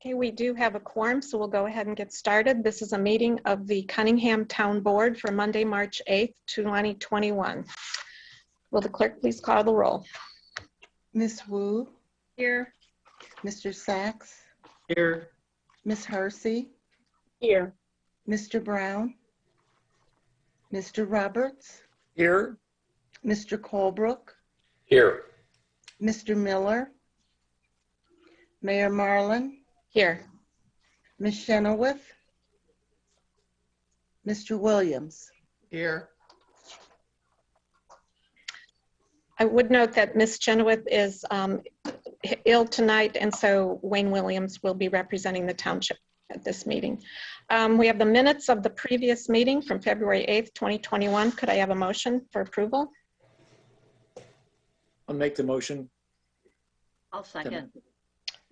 Okay, we do have a quorum, so we'll go ahead and get started. This is a meeting of the Cunningham Town Board for Monday, March 8th, 2021. Will the clerk please call the roll? Ms. Wu? Here. Mr. Sachs? Here. Ms. Hersey? Here. Mr. Brown? Mr. Roberts? Here. Mr. Colebrook? Here. Mr. Miller? Mayor Marlin? Here. Ms. Chenoweth? Mr. Williams? Here. I would note that Ms. Chenoweth is ill tonight, and so Wayne Williams will be representing the township at this meeting. We have the minutes of the previous meeting from February 8th, 2021. Could I have a motion for approval? I'll make the motion. I'll second.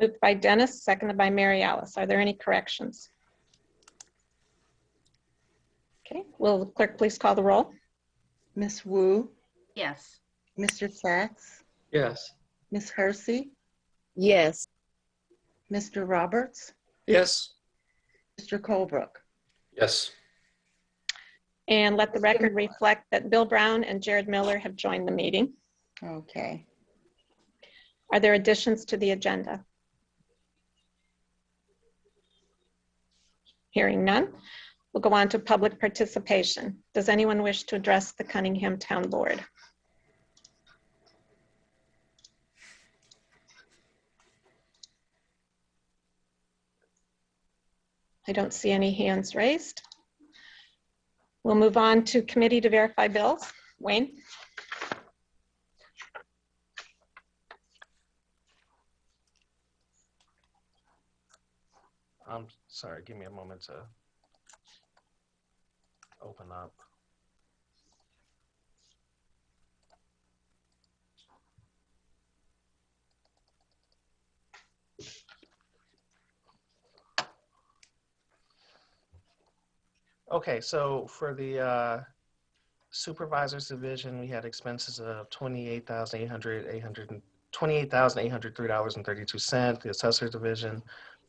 Moved by Dennis, seconded by Mary Alice. Are there any corrections? Okay, will the clerk please call the roll? Ms. Wu? Yes. Mr. Sachs? Yes. Ms. Hersey? Yes. Mr. Roberts? Yes. Mr. Colebrook? Yes. And let the record reflect that Bill Brown and Jared Miller have joined the meeting. Okay. Are there additions to the agenda? Hearing none, we'll go on to public participation. Does anyone wish to address the Cunningham Town Board? I don't see any hands raised. We'll move on to committee to verify bills. Wayne? I'm sorry, give me a moment to open up. Okay, so for the supervisors division, we had expenses of $28,803.32. The assessors division,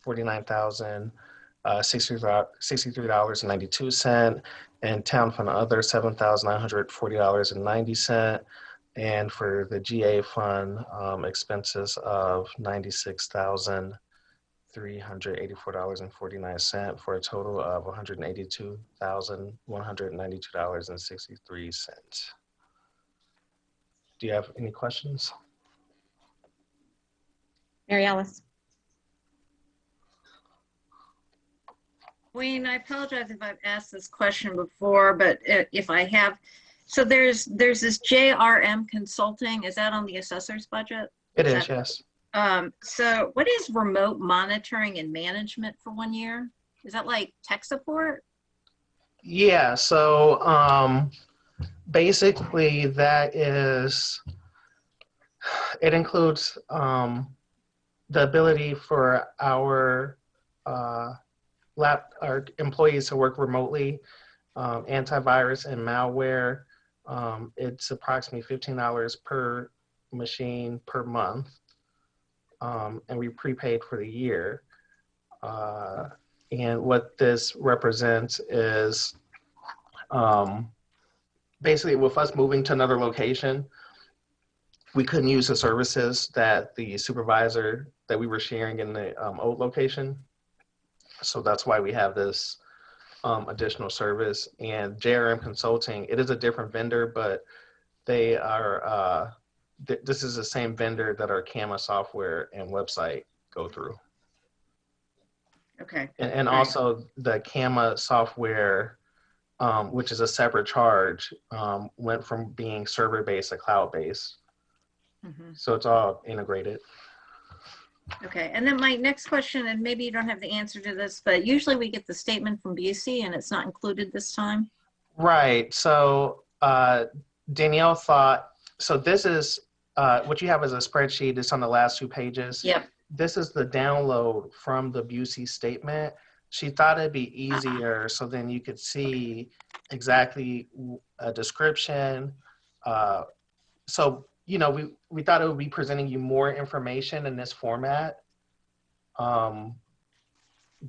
$49,063.92, and town fund other $7,940.90. And for the GA fund, expenses of $96,384.49 for a total of $182,192.63. Do you have any questions? Mary Alice? Wayne, I apologize if I've asked this question before, but if I have, so there's this JRM consulting. Is that on the assessor's budget? It is, yes. So what is remote monitoring and management for 1 year? Is that like tech support? Yeah, so basically that is, it includes the ability for our employees to work remotely, antivirus and malware. It's approximately $15 per machine per month. And we prepaid for the year. And what this represents is basically with us moving to another location, we couldn't use the services that the supervisor that we were sharing in the old location. So that's why we have this additional service. And JRM Consulting, it is a different vendor, but they are, this is the same vendor that our CAMA software and website go through. Okay. And also the CAMA software, which is a separate charge, went from being server-based to cloud-based. Mm-hmm. So it's all integrated. Okay, and then my next question, and maybe you don't have the answer to this, but usually we get the statement from Busey and it's not included this time. Right, so Danielle thought, so this is, what you have as a spreadsheet is on the last 2 pages. Yep. This is the download from the Busey statement. She thought it'd be easier so then you could see exactly a description. So, you know, we thought it would be presenting you more information in this format.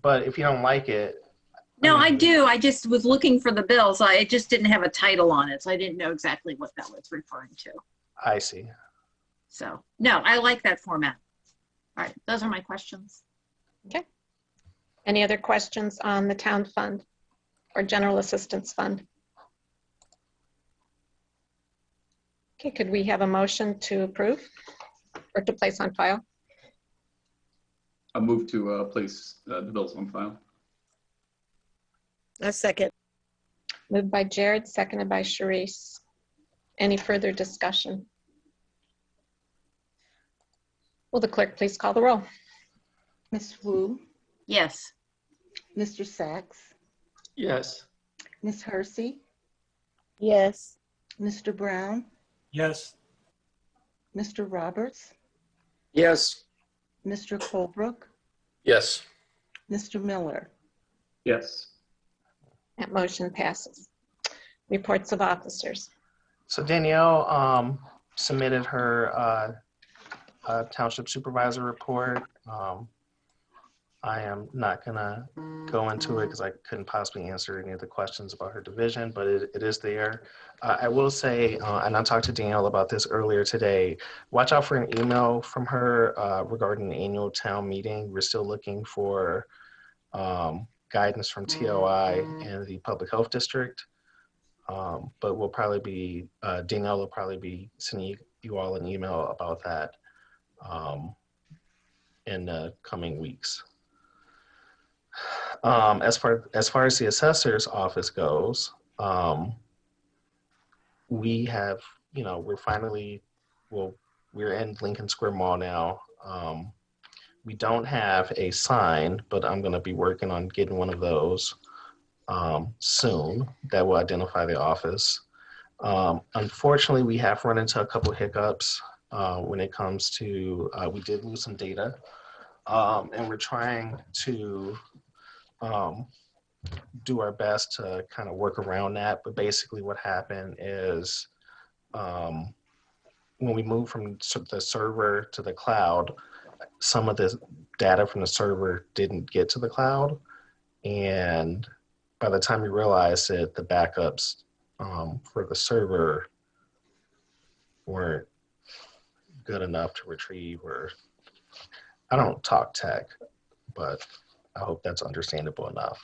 but if you don't like it. No, I mean, do. I just was looking for the bill, so it just didn't have a title on it, so I didn't know exactly what that was referring to. I see. So, no, I like that format. All right, those are my questions. Any other questions on the town fund or general assistance fund? Okay, could we have a motion to approve or to place on file? I'll move to place the bills on file. A second. Moved by Jared, seconded by Sharice. Any further discussion? Will the clerk please call the roll? Ms. Wu, Yes. Mr. Sachs, Yes. Ms. Hersey, Yes. Mr. Brown, Yes. Mr. Roberts, Yes. Mr. Colebrook, Yes. Mr. Miller. Yes. That motion passes. Reports of officers. So Danielle submitted her township supervisor report. I am not gonna go into it because I couldn't possibly answer any of the questions about her division, but it is there. I will say, and I talked to Danielle about this earlier today, watch out for an email from her regarding the annual town meeting. We're still looking for guidance from TOI and the public health district. But we'll probably be, Danielle will probably be sending you all an email about that in the coming weeks. As far as the assessor's office goes, we have, we're in Lincoln Square Mall now. We don't have a sign, but I'm going to be working on getting one of those soon that will identify the office. Unfortunately, we have run into a couple hiccups when it comes to, we did lose some data, and we're trying to do our best to kind of work around that. But basically what happened is when we moved from the server to the cloud, some of the data from the server didn't get to the cloud. And by the time we realized it, the backups for the server weren't good enough to retrieve, or I don't talk tech, but I hope that's understandable enough.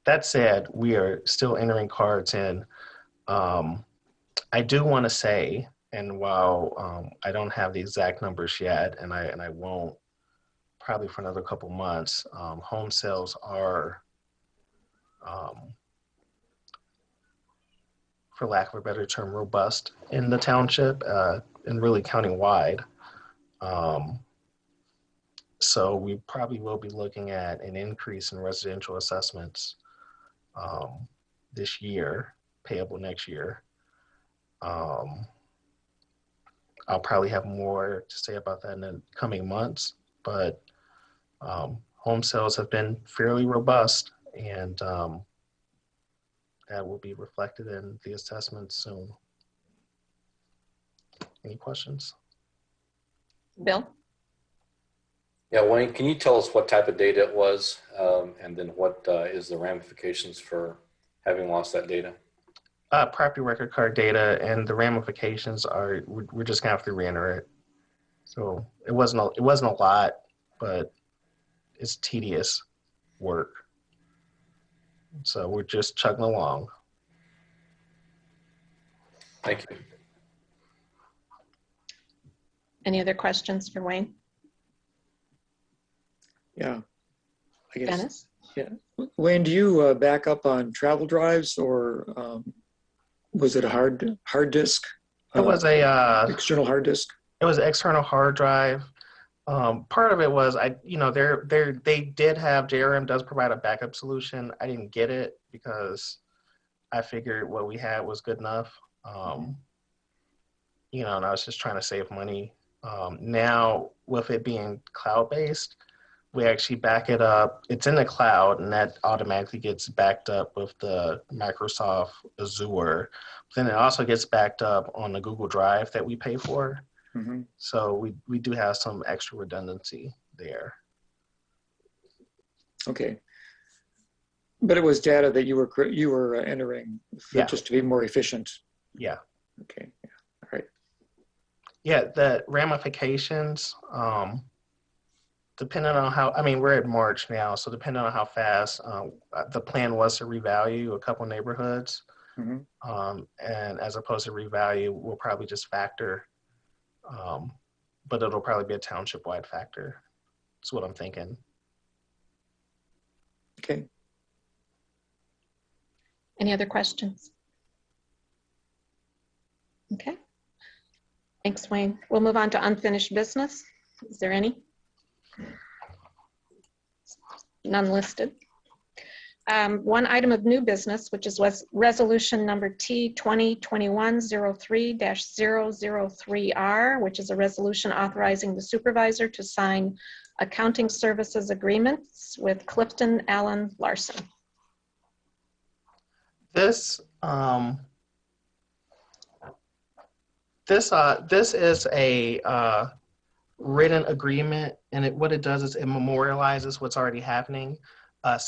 That said, we are still entering cards in. I do want to say, and while I don't have the exact numbers yet, and I won't probably for another couple months, home sales are, for lack of a better term, robust in the township and really county-wide. So we probably will be looking at an increase in residential assessments this year, payable next year. I'll probably have more to say about that in the coming months, but home sales have been fairly robust, and that will be reflected in the assessments soon. Any questions? Bill? Yeah, Wayne, can you tell us what type of data it was, and then what is the ramifications for having lost that data? Property record card data, and the ramifications are we're just gonna have to re-enter it. So it wasn't a lot, but it's tedious work. So we're just chugging along. Thank you. Any other questions for Wayne? Yeah. I guess, Dennis? Wayne, do you back up on travel drives, or was it a hard disk? It was a External hard disk? it was an external hard drive. Part of it was they did have, JRM does provide a backup solution. I didn't get it because I figured what we had was good enough. And I was just trying to save money. Now with it being cloud-based, we actually back it up. It's in the cloud, and that automatically gets backed up with the Microsoft Azure. Then it also gets backed up on the Google Drive that we pay for. Mm-hmm. So we do have some extra redundancy there. Okay. But it was data that you were entering Yeah. just to be more efficient. Yeah. Okay. Yeah. All right. Yeah, the ramifications, depending on how, I mean, we're at March now, so depending on how fast, the plan was to revalue a couple neighborhoods. Mhm. And as opposed to revalue, we'll probably just factor, but it'll probably be a township-wide factor. That's what I'm thinking. Okay. Any other questions? Okay. Thanks, Wayne. We'll move on to unfinished business. Is there any? None listed. One item of new business, which was resolution number T 2021-03-003R, which is a resolution authorizing the supervisor to sign accounting services agreements with Clifton Allen Larson. This is a written agreement, and what it does is it memorializes what's already happening.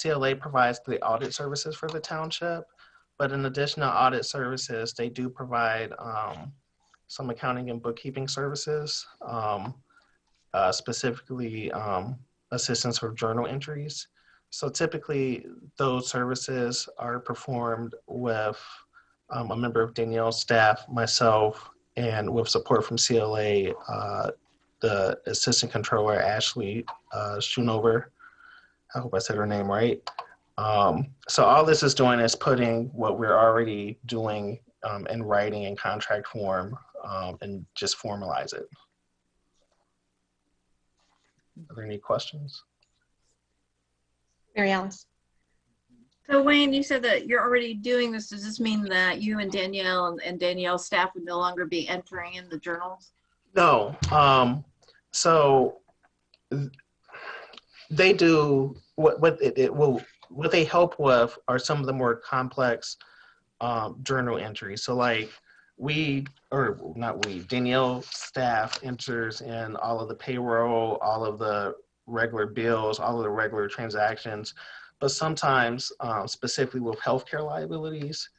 CLA provides the audit services for the township, but in addition to audit services, they do provide some accounting and bookkeeping services, specifically assistance for journal entries. So typically those services are performed with a member of Danielle's staff, myself, and with support from CLA, the assistant controller, Ashley Schoonover. I hope I said her name right. So all this is doing is putting what we're already doing in writing in contract form and just formalize it. Are there any questions? Mary Alice. So Wayne, you said that you're already doing this. Does this mean that you and Danielle and Danielle's staff would no longer be entering in the journals? No. So they do what they help with are some of the more complex journal entries. So like Danielle's staff enters in all of the payroll, all of the regular bills, all of the regular transactions, but sometimes specifically with healthcare liabilities,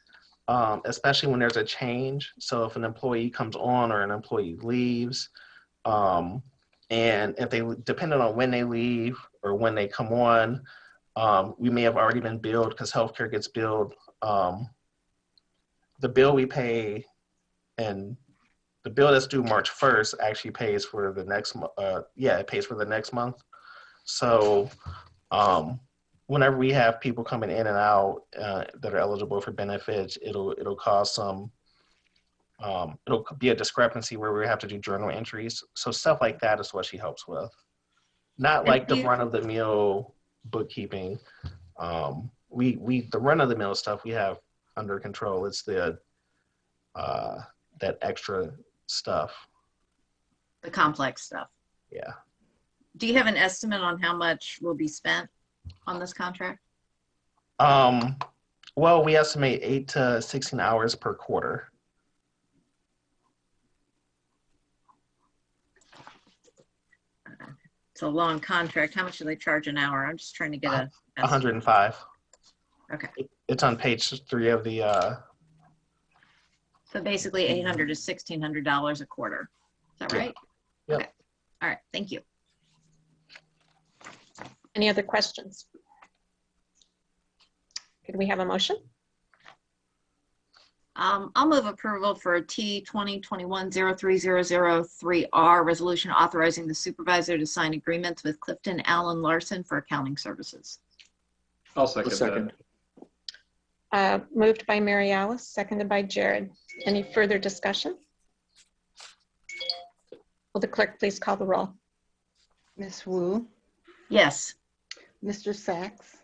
especially when there's a change. So if an employee comes on or an employee leaves, and if they, depending on when they leave or when they come on, we may have already been billed because healthcare gets billed. The bill we pay and the bill that's due March 1st actually pays for the next month. It pays for the next month. So whenever we have people coming in and out that are eligible for benefits, it'll cause some, it'll be a discrepancy where we have to do journal entries. So stuff like that is what she helps with. Not like the run-of-the-mill bookkeeping. The run-of-the-mill stuff we have under control. It's the that extra stuff. The complex stuff. Yeah. Do you have an estimate on how much will be spent on this contract? Well, we estimate 8 to 16 hours per quarter. It's a long contract. How much do they charge an hour? I'm just trying to get a estimate. 105. Okay. It's on page 3 of the. So basically $800 to $1,600 a quarter. Is that right? Yep. Okay. All right. Thank you. Any other questions? Could we have a motion? I'll move approval for T 2021-03003R resolution authorizing the supervisor to sign agreements with Clifton Allen Larson for accounting services. I'll second second. that. Moved by Mary Alice, seconded by Jared. Any further discussion? Will the clerk please call the roll? Ms. Wu, Yes. Mr. Sachs,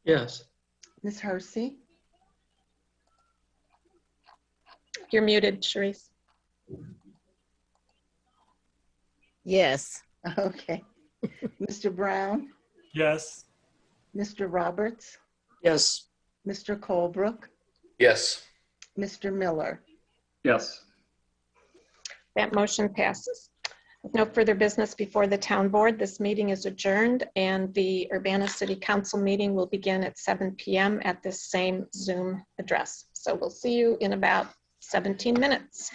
Yes. Ms. Hersey, You're muted, Sharice. Yes. okay. Mr. Brown, Yes. Mr. Roberts, Yes. Mr. Colebrook, Yes. Mr. Miller. Yes. That motion passes. With no further business before the town board, this meeting is adjourned, and the Urbana City Council meeting will begin at 7 p.m. at this same Zoom address. So we'll see you in about 17 minutes.